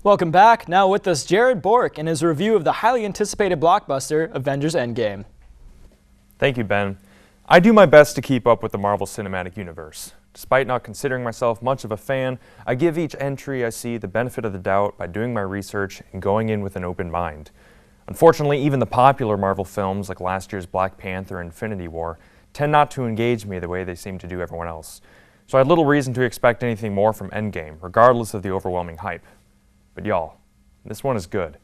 Welcome back. Now with us, Jerod Bork in his review of the highly anticipated blockbuster, Avengers Endgame. Thank you, Ben. I do my best to keep up with the Marvel Cinematic Universe. Despite not considering myself much of a fan, I give each entry I see the benefit of the doubt by doing my research and going in with an open mind. Unfortunately, even the popular Marvel films like last year's Black Panther and Infinity War tend not to engage me the way they seem to do everyone else. So I had little reason to expect anything more from Endgame, regardless of the overwhelming hype. But y'all, this one is good.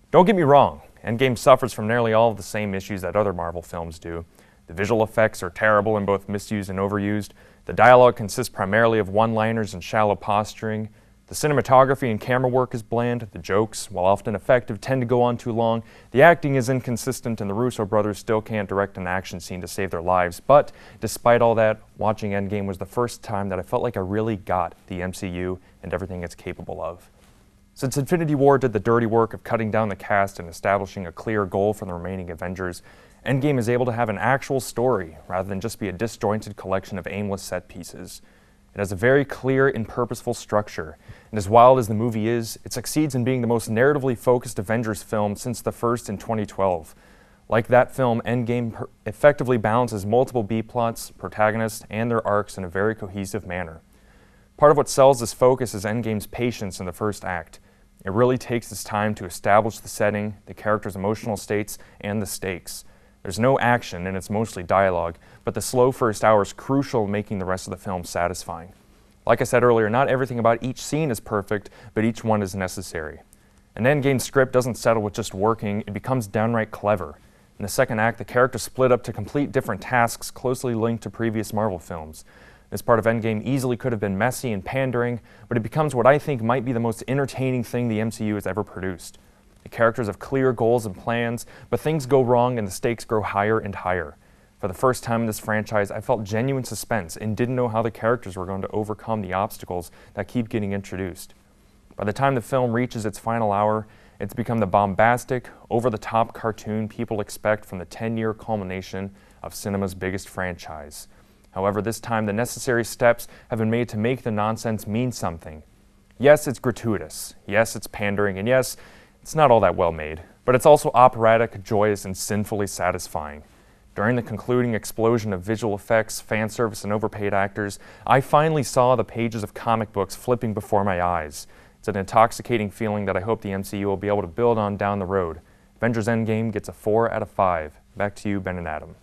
Don't get me wrong, Endgame suffers from nearly all of the same issues that other Marvel films do. The visual effects are terrible and both misused and overused. The dialogue consists primarily of one-liners and shallow posturing. The cinematography and camera work is bland. The jokes, while often effective, tend to go on too long. The acting is inconsistent, and the Russo brothers still can't direct an action scene to save their lives. But despite all that, watching Endgame was the first time that I felt like I really got the MCU and everything it's capable of. Since Infinity War did the dirty work of cutting down the cast and establishing a clear goal for the remaining Avengers, Endgame is able to have an actual story rather than just be a disjointed collection of aimless set pieces. It has a very clear and purposeful structure, and as wild as the movie is, it succeeds in being the most narratively focused Avengers film since the first in 2012. Like that film, Endgame effectively balances multiple B-plots, protagonists, and their arcs in a very cohesive manner. Part of what sells this focus is Endgame's patience in the first act. It really takes its time to establish the setting, the characters' emotional states, and the stakes. There's no action, and it's mostly dialogue, but the slow first hour is crucial in making the rest of the film satisfying. Like I said earlier, not everything about each scene is perfect, but each one is necessary. An Endgame script doesn't settle with just working, it becomes downright clever. In the second act, the characters split up to complete different tasks closely linked to previous Marvel films. This part of Endgame easily could have been messy and pandering, but it becomes what I think might be the most entertaining thing the MCU has ever produced. The characters have clear goals and plans, but things go wrong and the stakes grow higher and higher. For the first time in this franchise, I felt genuine suspense and didn't know how the characters were going to overcome the obstacles that keep getting introduced. By the time the film reaches its final hour, it's become the bombastic, over-the-top cartoon people expect from the 10-year culmination of cinema's biggest franchise. However, this time the necessary steps have been made to make the nonsense mean something. Yes, it's gratuitous. Yes, it's pandering. And yes, it's not all that well made. But it's also operatic, joyous, and sinfully satisfying. During the concluding explosion of visual effects, fan service, and overpaid actors, I finally saw the pages of comic books flipping before my eyes. It's an intoxicating feeling that I hope the MCU will be able to build on down the road. Avengers Endgame gets a 4 out of 5. Back to you, Ben and Adam.